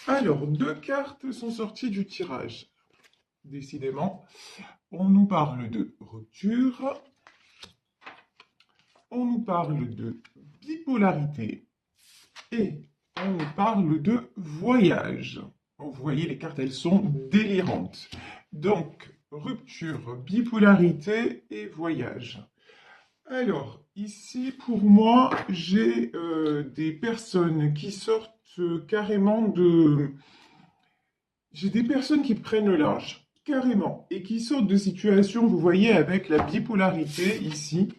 Alors, deux cartes sont sorties du tirage. Décidément, on nous parle de rupture, on nous parle de bipolarité et on nous parle de voyage. Vous voyez, les cartes, elles sont délirantes. Donc, rupture, bipolarité et voyage. Alors, ici, pour moi, j'ai des personnes qui sortent carrément de... J'ai des personnes qui prennent le large, carrément, et qui sortent de situations, vous voyez, avec la bipolarité ici,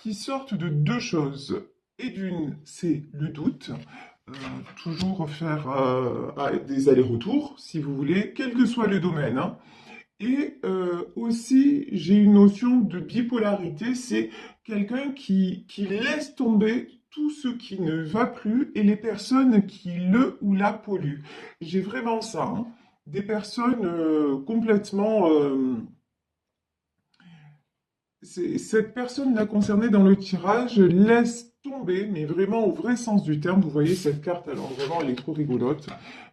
qui sortent de deux choses. Et d'une, c'est le doute, euh, toujours faire des allers-retours, si vous voulez, quel que soit le domaine, hein. Et aussi, j'ai une notion de bipolarité, c'est quelqu'un qui laisse tomber tout ce qui ne va plus et les personnes qui le ou la polluent. J'ai vraiment ça, hein. Des personnes complètement... cette personne-là concernée dans le tirage laisse tomber, mais vraiment au vrai sens du terme. Vous voyez cette carte, alors vraiment, elle est trop rigolote.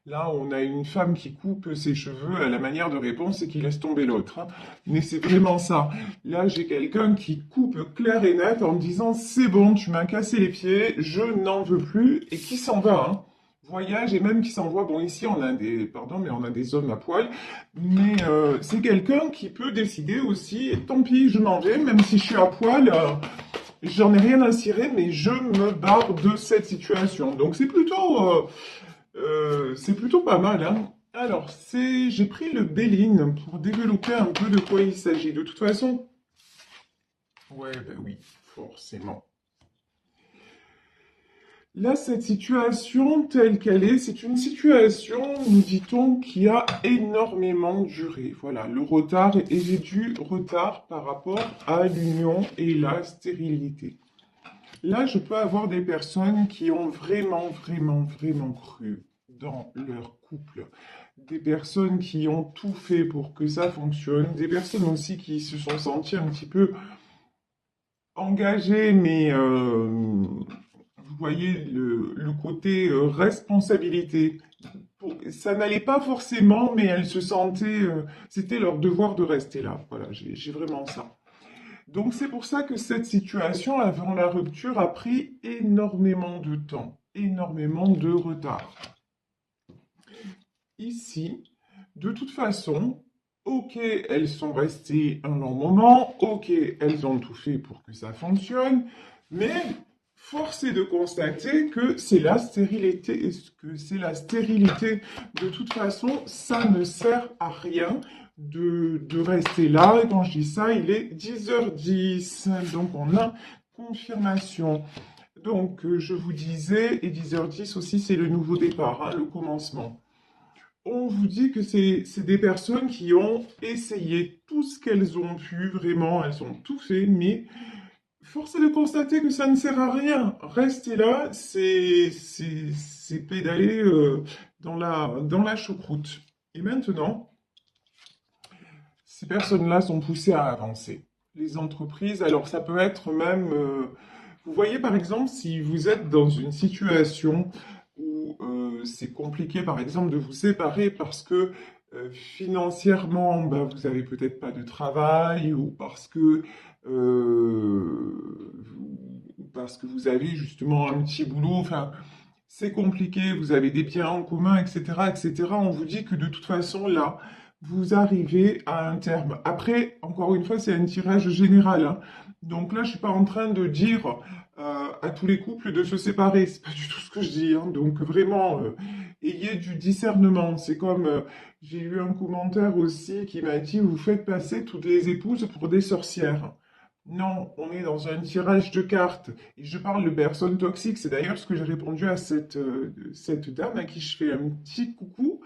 Là, on a une femme qui coupe ses cheveux à la manière de réponse et qui laisse tomber l'autre, hein. Mais c'est vraiment ça. Là, j'ai quelqu'un qui coupe clair et net en me disant, c'est bon, tu m'as cassé les pieds, je n'en veux plus, et qui s'en va, hein. Voyage et même qui s'envoie. Bon, ici, on a des, pardon, mais on a des hommes à poil. Mais c'est quelqu'un qui peut décider aussi, tant pis, je m'en vais, même si je suis à poil, j'en ai rien à cirer, mais je me barre de cette situation. Donc c'est plutôt pas mal, hein. Alors, j'ai pris le Béline pour développer un peu de quoi il s'agit. De toute façon, ouais, ben oui, forcément. Là, cette situation telle qu'elle est, c'est une situation, nous dit-on, qui a énormément duré. Voilà, le retard est du retard par rapport à l'union et la stérilité. Là, je peux avoir des personnes qui ont vraiment, vraiment, vraiment cru dans leur couple. Des personnes qui ont tout fait pour que ça fonctionne. Des personnes aussi qui se sont senties un petit peu engagées, mais vous voyez le côté responsabilité. Ça n'allait pas forcément, mais elles se sentaient, c'était leur devoir de rester là. Voilà, j'ai vraiment ça. Donc c'est pour ça que cette situation avant la rupture a pris énormément de temps, énormément de retard. Ici, de toute façon, ok, elles sont restées un long moment, ok, elles ont tout fait pour que ça fonctionne, mais force est de constater que c'est la stérilité, que c'est la stérilité. De toute façon, ça ne sert à rien de rester là. Et quand je dis ça, il est 10h10, donc on a confirmation. Donc, je vous disais, et 10h10 aussi, c'est le nouveau départ, hein, le commencement. On vous dit que c'est des personnes qui ont essayé tout ce qu'elles ont pu, vraiment, elles ont tout fait, mais force est de constater que ça ne sert à rien. Rester là, c'est pédaler dans la choucroute. Et maintenant, ces personnes-là sont poussées à avancer. Les entreprises, alors ça peut être même... vous voyez par exemple, si vous êtes dans une situation où c'est compliqué par exemple de vous séparer parce que financièrement, ben, vous avez peut-être pas de travail ou parce que vous avez justement un petit boulot, enfin, c'est compliqué, vous avez des biens en commun, etc., etc. On vous dit que de toute façon, là, vous arrivez à un terme. Après, encore une fois, c'est un tirage général, hein. Donc là, je suis pas en train de dire à tous les couples de se séparer. C'est pas du tout ce que je dis, hein. Donc vraiment, ayez du discernement. C'est comme j'ai eu un commentaire aussi qui m'a dit, vous faites passer toutes les épouses pour des sorcières. Non, on est dans un tirage de cartes. Et je parle de personnes toxiques. C'est d'ailleurs ce que j'ai répondu à cette dame à qui je fais un petit coucou.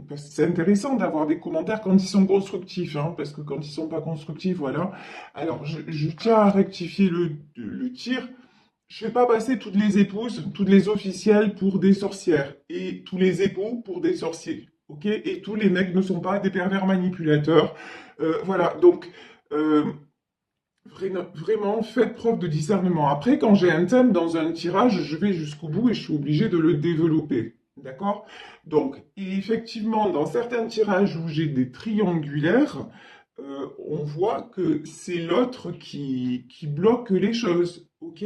Parce que c'est intéressant d'avoir des commentaires quand ils sont constructifs, hein, parce que quand ils sont pas constructifs, voilà. Alors, je tiens à rectifier le tir. Je fais pas passer toutes les épouses, toutes les officielles pour des sorcières, et tous les époux pour des sorciers, ok? Et tous les mecs ne sont pas des pervers manipulateurs. Voilà, donc... euh, Vraiment, faites preuve de discernement. Après, quand j'ai un thème dans un tirage, je vais jusqu'au bout et je suis obligé de le développer. D'accord? Donc, et effectivement, dans certains tirages où j'ai des triangulaires, on voit que c'est l'autre qui bloque les choses. OK?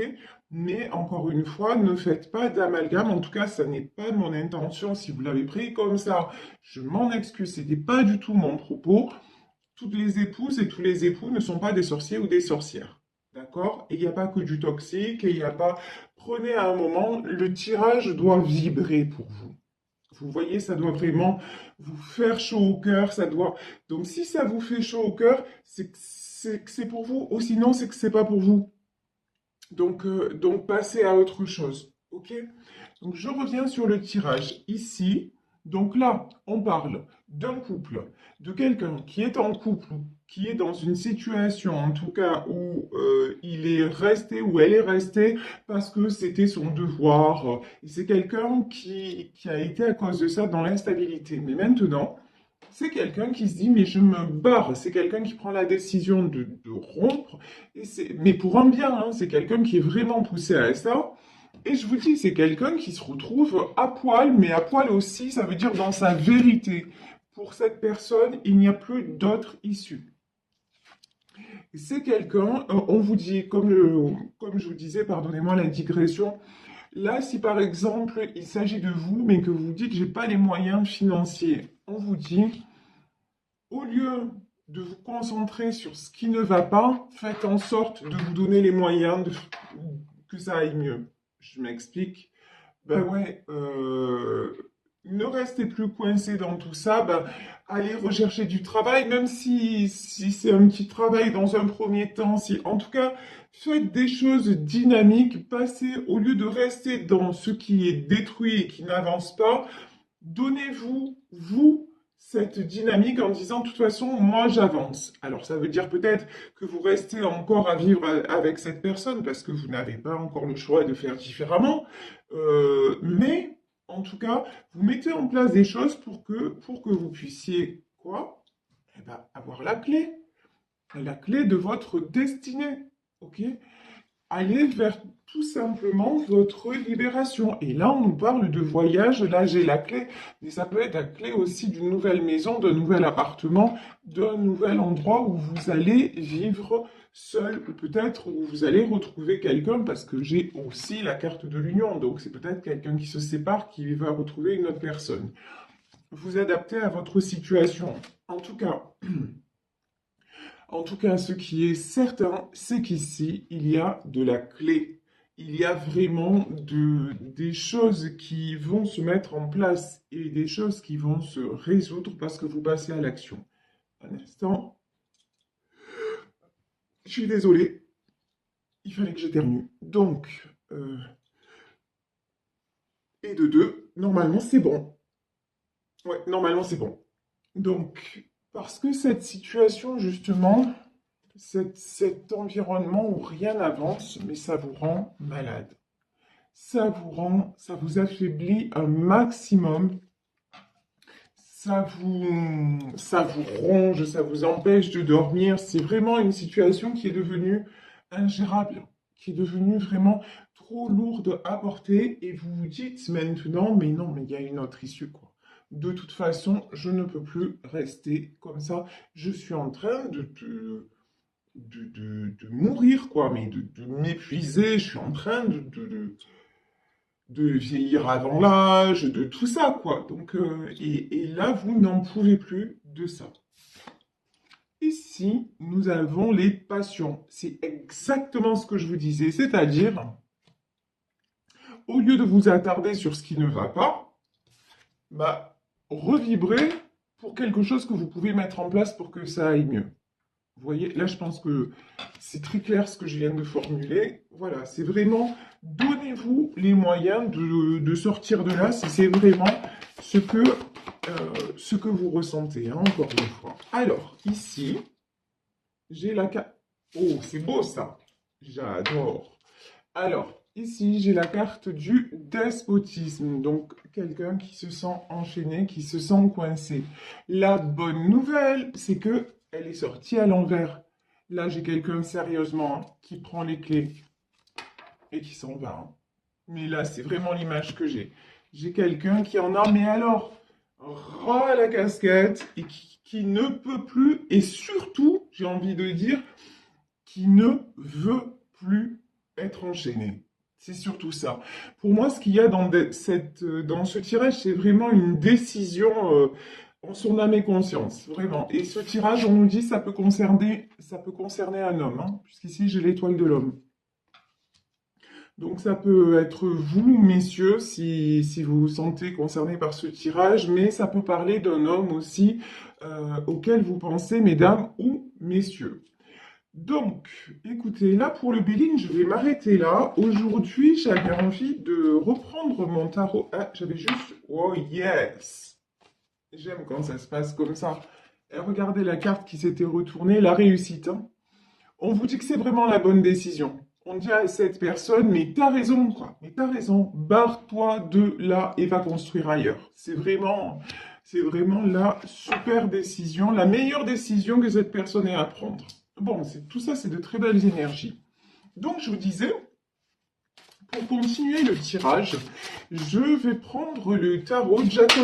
Mais encore une fois, ne faites pas d'amalgame. En tout cas, ça n'est pas mon intention. Si vous l'avez pris comme ça, je m'en excuse. Ce n'était pas du tout mon propos. Toutes les épouses et tous les époux ne sont pas des sorciers ou des sorcières. D'accord? Et il n'y a pas que du toxique, et il n'y a pas. Prenez à un moment, le tirage doit vibrer pour vous. Vous voyez, ça doit vraiment vous faire chaud au cœur, ça doit. Donc si ça vous fait chaud au cœur, c'est que c'est pour vous, ou sinon c'est que c'est pas pour vous. Donc passez à autre chose. Ok? Donc je reviens sur le tirage ici. Donc là, on parle d'un couple, de quelqu'un qui est en couple, qui est dans une situation, en tout cas, où il est resté, ou elle est restée, parce que c'était son devoir. Et c'est quelqu'un qui a été à cause de ça dans l'instabilité. Mais maintenant, c'est quelqu'un qui se dit, mais je me barre. C'est quelqu'un qui prend la décision de rompre. Mais pour un bien, hein, c'est quelqu'un qui est vraiment poussé à ça. Et je vous dis, c'est quelqu'un qui se retrouve à poil, mais à poil aussi, ça veut dire dans sa vérité. Pour cette personne, il n'y a plus d'autre issue. C'est quelqu'un, on vous dit, comme je vous disais, pardonnez-moi la digression, là, si par exemple, il s'agit de vous, mais que vous dites, j'ai pas les moyens financiers, on vous dit, au lieu de vous concentrer sur ce qui ne va pas, faites en sorte de vous donner les moyens que ça aille mieux. Je m'explique. Ben ouais, ne restez plus coincé dans tout ça. Ben, allez rechercher du travail, même si c'est un petit travail dans un premier temps. Si, en tout cas, faites des choses dynamiques. Passez, au lieu de rester dans ce qui est détruit et qui n'avance pas, donnez-vous, vous, cette dynamique en disant, de toute façon, moi, j'avance. Alors, ça veut dire peut-être que vous restez encore à vivre avec cette personne parce que vous n'avez pas encore le choix de faire différemment. Mais, en tout cas, vous mettez en place des choses pour que vous puissiez, quoi? Eh ben, avoir la clé de votre destinée. OK? Aller vers tout simplement votre libération. Et là, on nous parle de voyage, là j'ai la clé, mais ça peut être la clé aussi d'une nouvelle maison, d'un nouvel appartement, d'un nouvel endroit où vous allez vivre seul, ou peut-être où vous allez retrouver quelqu'un, parce que j'ai aussi la carte de l'union, donc c'est peut-être quelqu'un qui se sépare, qui va retrouver une autre personne. Vous adaptez à votre situation. En tout cas, ce qui est certain, c'est qu'ici, il y a de la clé. Il y a vraiment des choses qui vont se mettre en place et des choses qui vont se résoudre parce que vous passez à l'action. Un instant, je suis désolé, il fallait que j'éternue. Donc, et de deux, normalement c'est bon. Ouais, normalement c'est bon. Donc, parce que cette situation, justement, cet environnement où rien n'avance, mais ça vous rend malade. Ça vous affaiblit un maximum. Ça vous ronge, ça vous empêche de dormir. C'est vraiment une situation qui est devenue ingérable, qui est devenue vraiment trop lourde à porter. Et vous vous dites maintenant, mais non, mais il y a une autre issue, quoi. De toute façon, je ne peux plus rester comme ça. Je suis en train de mourir, quoi, mais de m'épuiser. Je suis en train de vieillir avant l'âge, de tout ça, quoi. Donc, et là, vous n'en pouvez plus de ça. Ici, nous avons les passions. C'est exactement ce que je vous disais, c'est-à-dire, au lieu de vous attarder sur ce qui ne va pas, bah, revibrez pour quelque chose que vous pouvez mettre en place pour que ça aille mieux. Vous voyez, là, je pense que c'est très clair ce que je viens de formuler. Voilà, c'est vraiment, donnez-vous les moyens de sortir de là si c'est vraiment ce que vous ressentez, hein, encore une fois. Alors, ici, j'ai la carte. Oh, c'est beau ça. J'adore. Alors, ici, j'ai la carte du despotisme. Donc, quelqu'un qui se sent enchaîné, qui se sent coincé. La bonne nouvelle, c'est que elle est sortie à l'envers. Là, j'ai quelqu'un sérieusement, hein, qui prend les clés et qui s'en va, hein. Mais là, c'est vraiment l'image que j'ai. J'ai quelqu'un qui en a, mais alors, ras la casquette et qui ne peut plus, et surtout, j'ai envie de dire, qui ne veut plus être enchaîné. C'est surtout ça. Pour moi, ce qu'il y a dans ce tirage, c'est vraiment une décision en son âme et conscience, vraiment. Et ce tirage, on nous dit, ça peut concerner un homme, hein, puisqu'ici j'ai l'étoile de l'homme. Donc ça peut être vous, messieurs, si vous vous sentez concerné par ce tirage, mais ça peut parler d'un homme aussi auquel vous pensez, mesdames ou messieurs. Donc, écoutez, là pour le billing, je vais m'arrêter là. Aujourd'hui, j'avais envie de reprendre mon tarot. Ah, j'avais juste... Oh yes! J'aime quand ça se passe comme ça. Et regardez la carte qui s'était retournée, la réussite, hein. On vous dit que c'est vraiment la bonne décision. On dit à cette personne, mais t'as raison, quoi. Mais t'as raison. Barre-toi de là et va construire ailleurs. C'est vraiment la super décision, la meilleure décision que cette personne ait à prendre. Bon, tout ça, c'est de très belles énergies. Donc, je vous disais, pour continuer le tirage, je vais prendre le tarot Jack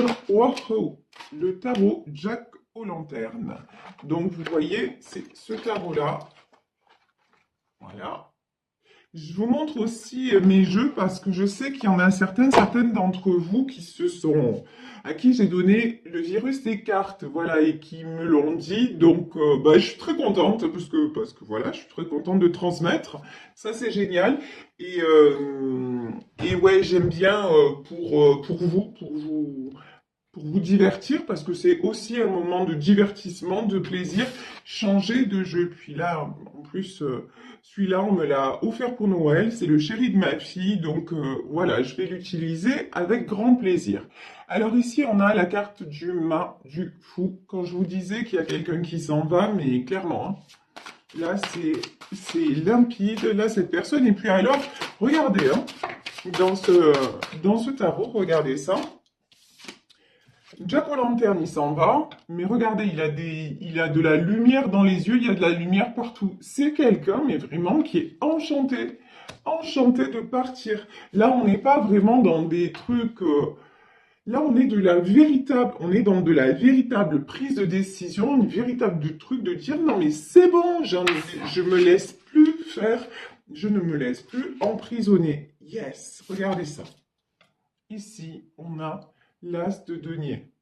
le tarot Jack aux lanternes. Donc, vous voyez, c'est ce tarot-là. Voilà. Je vous montre aussi mes jeux parce que je sais qu'il y en a certaines d'entre vous à qui j'ai donné le virus des cartes, voilà, et qui me l'ont dit. Donc, je suis très contente parce que voilà, je suis très contente de transmettre. Ça, c'est génial. Et ouais, j'aime bien pour vous divertir, parce que c'est aussi un moment de divertissement, de plaisir, changer de jeu. Puis là, en plus, celui-là, on me l'a offert pour Noël, c'est le chéri de ma fille, donc voilà, je vais l'utiliser avec grand plaisir. Alors ici, on a la carte du mât, du fou, quand je vous disais qu'il y a quelqu'un qui s'en va, mais clairement, hein. Là, c'est limpide, là, cette personne n'est plus. Alors, regardez, hein, dans ce tarot, regardez ça. Jack O'Lantern, il s'en va, mais regardez, il a de la lumière dans les yeux, il y a de la lumière partout. C'est quelqu'un, mais vraiment, qui est enchanté, enchanté de partir. Là, on n'est pas vraiment dans des trucs... là, on est on est dans de la véritable prise de décision, une véritable truc de dire, non, mais c'est bon, je me laisse plus faire, je ne me laisse plus emprisonner. Yes, regardez ça. Ici, on a l'as de denier.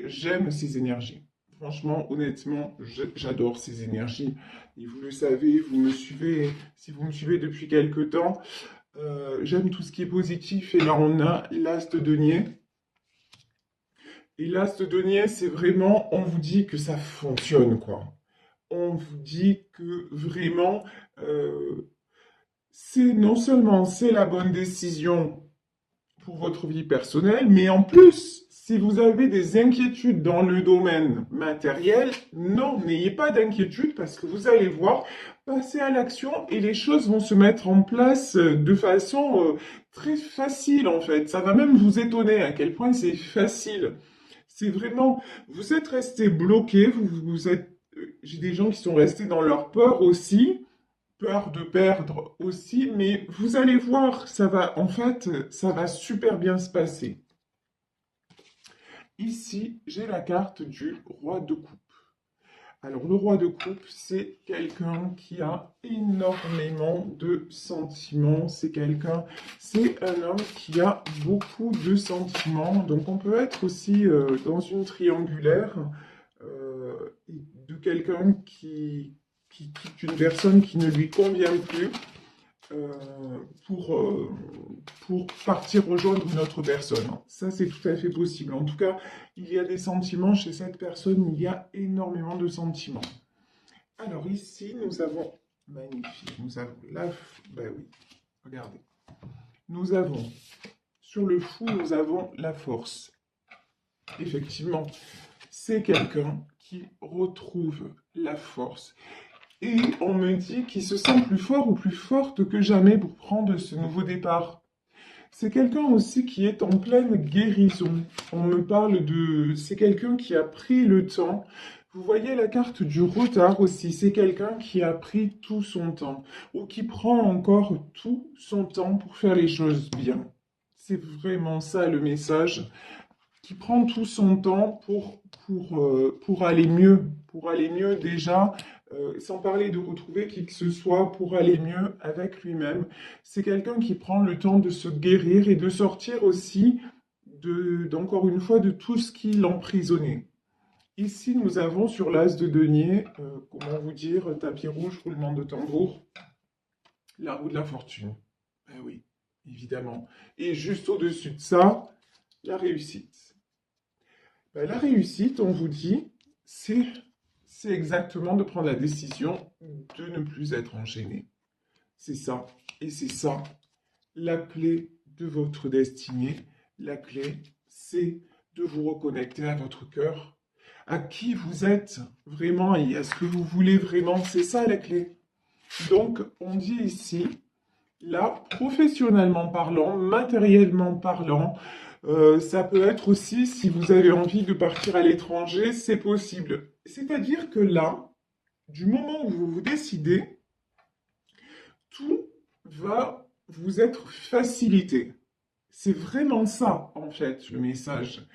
J'aime ces énergies. Franchement, honnêtement, j'adore ces énergies. Et vous le savez, si vous me suivez depuis quelque temps, j'aime tout ce qui est positif. Et là, on a l'as de denier. Et l'as de denier, c'est vraiment, on vous dit que ça fonctionne, quoi. On vous dit que vraiment, non seulement c'est la bonne décision pour votre vie personnelle, mais en plus, si vous avez des inquiétudes dans le domaine matériel, non, n'ayez pas d'inquiétude parce que vous allez voir, passer à l'action et les choses vont se mettre en place de façon très facile en fait. Ça va même vous étonner à quel point c'est facile. C'est vraiment, vous êtes resté bloqué, j'ai des gens qui sont restés dans leur peur aussi, peur de perdre aussi, mais vous allez voir, en fait, ça va super bien se passer. Ici, j'ai la carte du roi de coupe. Alors, le roi de coupe, c'est quelqu'un qui a énormément de sentiments. C'est un homme qui a beaucoup de sentiments. Donc, on peut être aussi dans une triangulaire de quelqu'un qui quitte une personne qui ne lui convient plus pour partir rejoindre une autre personne. Ça, c'est tout à fait possible. En tout cas, il y a des sentiments chez cette personne, il y a énormément de sentiments. Alors ici, nous avons, magnifique, nous avons ben oui, regardez. Nous avons, sur le fou, nous avons la force. Effectivement, c'est quelqu'un qui retrouve la force. Et on me dit qu'il se sent plus fort ou plus forte que jamais pour prendre ce nouveau départ. C'est quelqu'un aussi qui est en pleine guérison. On me parle c'est quelqu'un qui a pris le temps. Vous voyez la carte du retard aussi. C'est quelqu'un qui a pris tout son temps ou qui prend encore tout son temps pour faire les choses bien. C'est vraiment ça le message, qui prend tout son temps pour aller mieux. Pour aller mieux déjà, sans parler de retrouver qui que ce soit, pour aller mieux avec lui-même. C'est quelqu'un qui prend le temps de se guérir et de sortir aussi, d'encore une fois, de tout ce qui l'emprisonnait. Ici, nous avons sur l'as de denier, comment vous dire, tapis rouge, roulement de tambour, la roue de la fortune. Ben oui, évidemment. Et juste au-dessus de ça, la réussite. Ben, la réussite, on vous dit, c'est exactement de prendre la décision de ne plus être enchaîné. C'est ça. Et c'est ça, la clé de votre destinée. La clé, c'est de vous reconnecter à votre cœur, à qui vous êtes vraiment et à ce que vous voulez vraiment. C'est ça la clé. Donc, on dit ici, là, professionnellement parlant, matériellement parlant, ça peut être aussi, si vous avez envie de partir à l'étranger, c'est possible. C'est-à-dire que là, du moment où vous vous décidez, tout va vous être facilité. C'est vraiment ça, en fait, le message.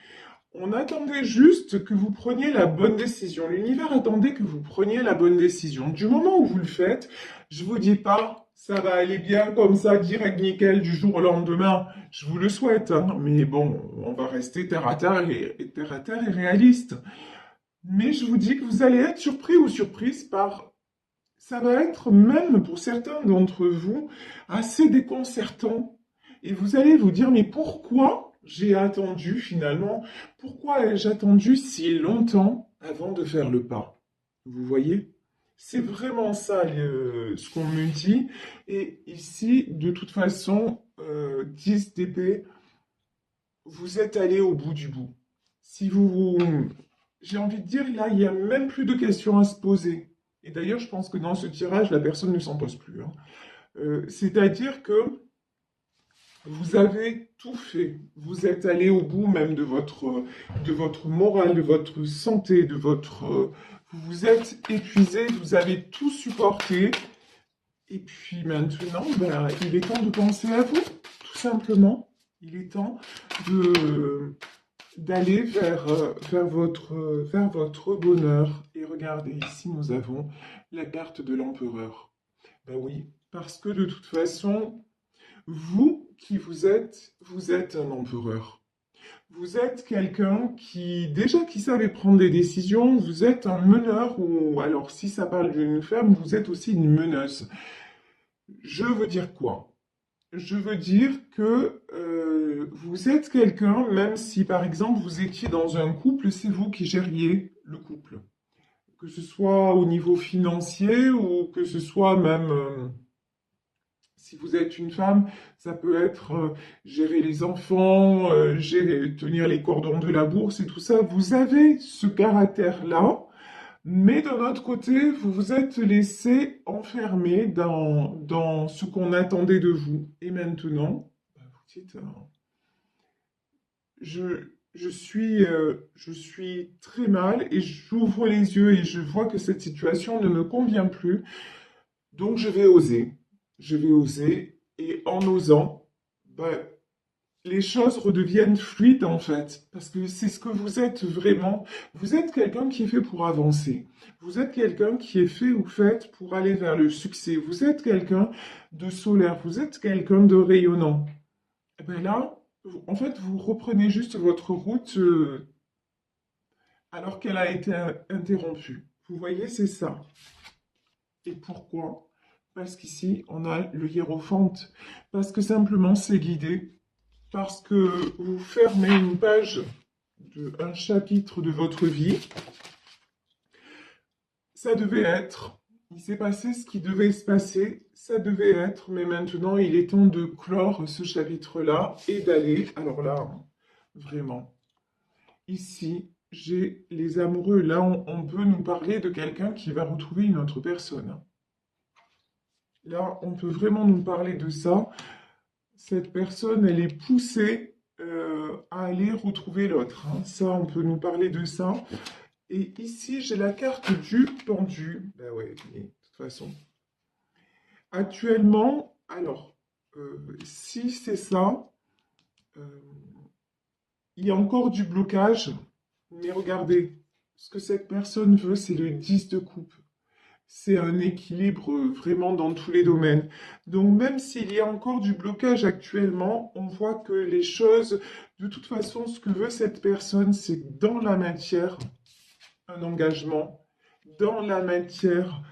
On attendait juste que vous preniez la bonne décision. L'univers attendait que vous preniez la bonne décision. Du moment où vous le faites, je vous dis pas, ça va aller bien comme ça, direct nickel, du jour au lendemain. Je vous le souhaite, hein. Mais bon, on va rester terre à terre et réaliste. Mais je vous dis que vous allez être surpris ou surprise par... Ça va être, même pour certains d'entre vous, assez déconcertant. Et vous allez vous dire, mais pourquoi j'ai attendu finalement? Pourquoi ai-je attendu si longtemps avant de faire le pas? Vous voyez? C'est vraiment ça ce qu'on me dit. Et ici, de toute façon, 10 DP, vous êtes allé au bout du bout. Si vous... J'ai envie de dire, là, il n'y a même plus de questions à se poser. Et d'ailleurs, je pense que dans ce tirage, la personne ne s'en pose plus, hein. C'est-à-dire que vous avez tout fait. Vous êtes allé au bout même de votre morale, de votre santé, de votre... vous vous êtes épuisé, vous avez tout supporté. Et puis maintenant, ben, il est temps de penser à vous, tout simplement. Il est temps de d'aller vers votre bonheur. Et regardez, ici, nous avons la carte de l'empereur. Ben oui, parce que de toute façon, vous qui vous êtes un empereur. Vous êtes quelqu'un qui, déjà, qui savait prendre des décisions. Vous êtes un meneur ou, alors, si ça parle d'une femme, vous êtes aussi une meneuse. Je veux dire quoi? Je veux dire que vous êtes quelqu'un, même si par exemple vous étiez dans un couple, c'est vous qui gériez le couple. Que ce soit au niveau financier ou que ce soit même, si vous êtes une femme, ça peut être gérer les enfants, tenir les cordons de la bourse et tout ça. Vous avez ce caractère-là. Mais d'un autre côté, vous vous êtes laissé enfermer dans ce qu'on attendait de vous. Et maintenant, bah, vous dites, je suis très mal et j'ouvre les yeux et je vois que cette situation ne me convient plus. Donc je vais oser. Je vais oser. Et en osant, bah, les choses redeviennent fluides en fait, parce que c'est ce que vous êtes vraiment. Vous êtes quelqu'un qui est fait pour avancer. Vous êtes quelqu'un qui est fait ou faite pour aller vers le succès. Vous êtes quelqu'un de solaire. Vous êtes quelqu'un de rayonnant. Et bien là, en fait, vous reprenez juste votre route alors qu'elle a été interrompue. Vous voyez, c'est ça. Et pourquoi? Parce qu'ici, on a le hiérophante. Parce que simplement, c'est guidé. Parce que vous fermez une page un chapitre de votre vie. Ça devait être, il s'est passé ce qui devait se passer, ça devait être, mais maintenant il est temps de clore ce chapitre-là et d'aller, alors là, vraiment, ici, j'ai les amoureux, là on peut nous parler de quelqu'un qui va retrouver une autre personne. Là, on peut vraiment nous parler de ça. Cette personne, elle est poussée à aller retrouver l'autre, hein. Ça, on peut nous parler de ça. Et ici, j'ai la carte du pendu. Ben ouais, mais de toute façon. Actuellement, alors, si c'est ça, euh, il y a encore du blocage, mais regardez, ce que cette personne veut, c'est le 10 de coupe. C'est un équilibre vraiment dans tous les domaines. Donc même s'il y a encore du blocage actuellement, on voit que les choses, de toute façon, ce que veut cette personne, c'est dans la matière, un engagement, dans la matière,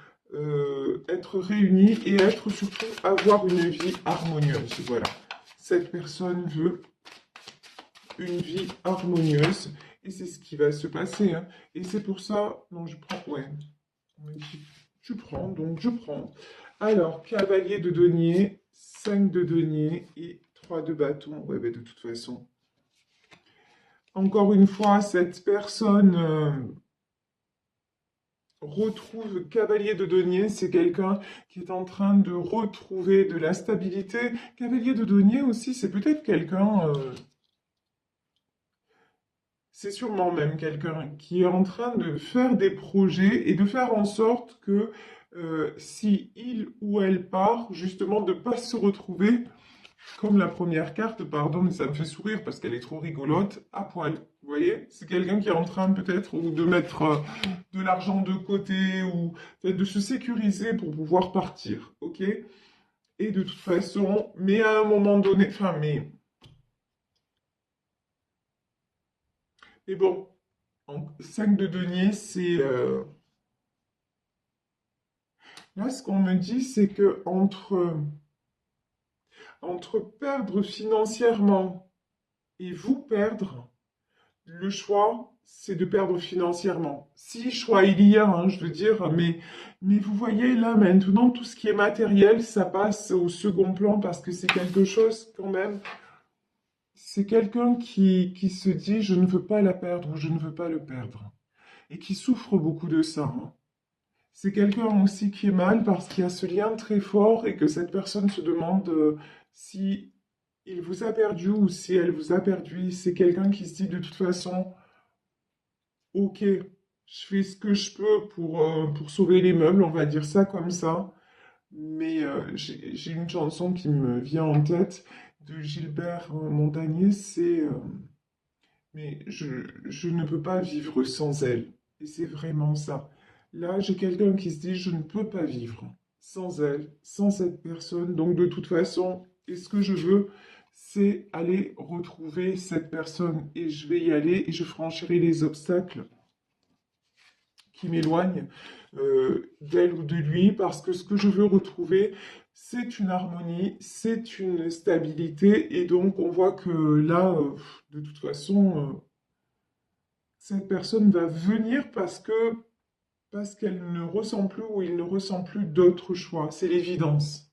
être réunis et être surtout avoir une vie harmonieuse. Voilà. Cette personne veut une vie harmonieuse et c'est ce qui va se passer, hein. Et c'est pour ça, non, je prends, ouais, on m'a dit, je prends, donc je prends. Alors, cavalier de denier, 5 de denier et 3 de bâton. Ouais, ben de toute façon, encore une fois, cette personne retrouve cavalier de denier, c'est quelqu'un qui est en train de retrouver de la stabilité. Cavalier de denier aussi, c'est peut-être quelqu'un, c'est sûrement même quelqu'un qui est en train de faire des projets et de faire en sorte que si il ou elle part, justement, de ne pas se retrouver comme la première carte, pardon, mais ça me fait sourire parce qu'elle est trop rigolote, à poil. Vous voyez? C'est quelqu'un qui est en train peut-être ou de mettre de l'argent de côté ou en fait, de se sécuriser pour pouvoir partir, ok? Et de toute façon, mais à un moment donné, enfin, mais bon, 5 de denier, c'est... là, ce qu'on me dit, c'est que entre perdre financièrement et vous perdre, le choix, c'est de perdre financièrement. Si choix il y a, hein, je veux dire, mais vous voyez là maintenant, tout ce qui est matériel, ça passe au second plan parce que c'est quelque chose quand même, c'est quelqu'un qui se dit je ne veux pas la perdre ou je ne veux pas le perdre et qui souffre beaucoup de ça, hein. C'est quelqu'un aussi qui est mal parce qu'il y a ce lien très fort et que cette personne se demande si il vous a perdu ou si elle vous a perdu. C'est quelqu'un qui se dit de toute façon, ok, je fais ce que je peux pour sauver les meubles, on va dire ça comme ça. Mais j'ai une chanson qui me vient en tête de Gilbert Montagnier, c'est mais je ne peux pas vivre sans elle. Et c'est vraiment ça. Là, j'ai quelqu'un qui se dit, je ne peux pas vivre sans elle, sans cette personne. Donc, de toute façon, et ce que je veux, c'est aller retrouver cette personne. Et je vais y aller et je franchirai les obstacles qui m'éloignent d'elle ou de lui, parce que ce que je veux retrouver, c'est une harmonie, c'est une stabilité. Et donc, on voit que là, de toute façon... cette personne va venir parce qu'elle ne ressent plus ou il ne ressent plus d'autre choix. C'est l'évidence.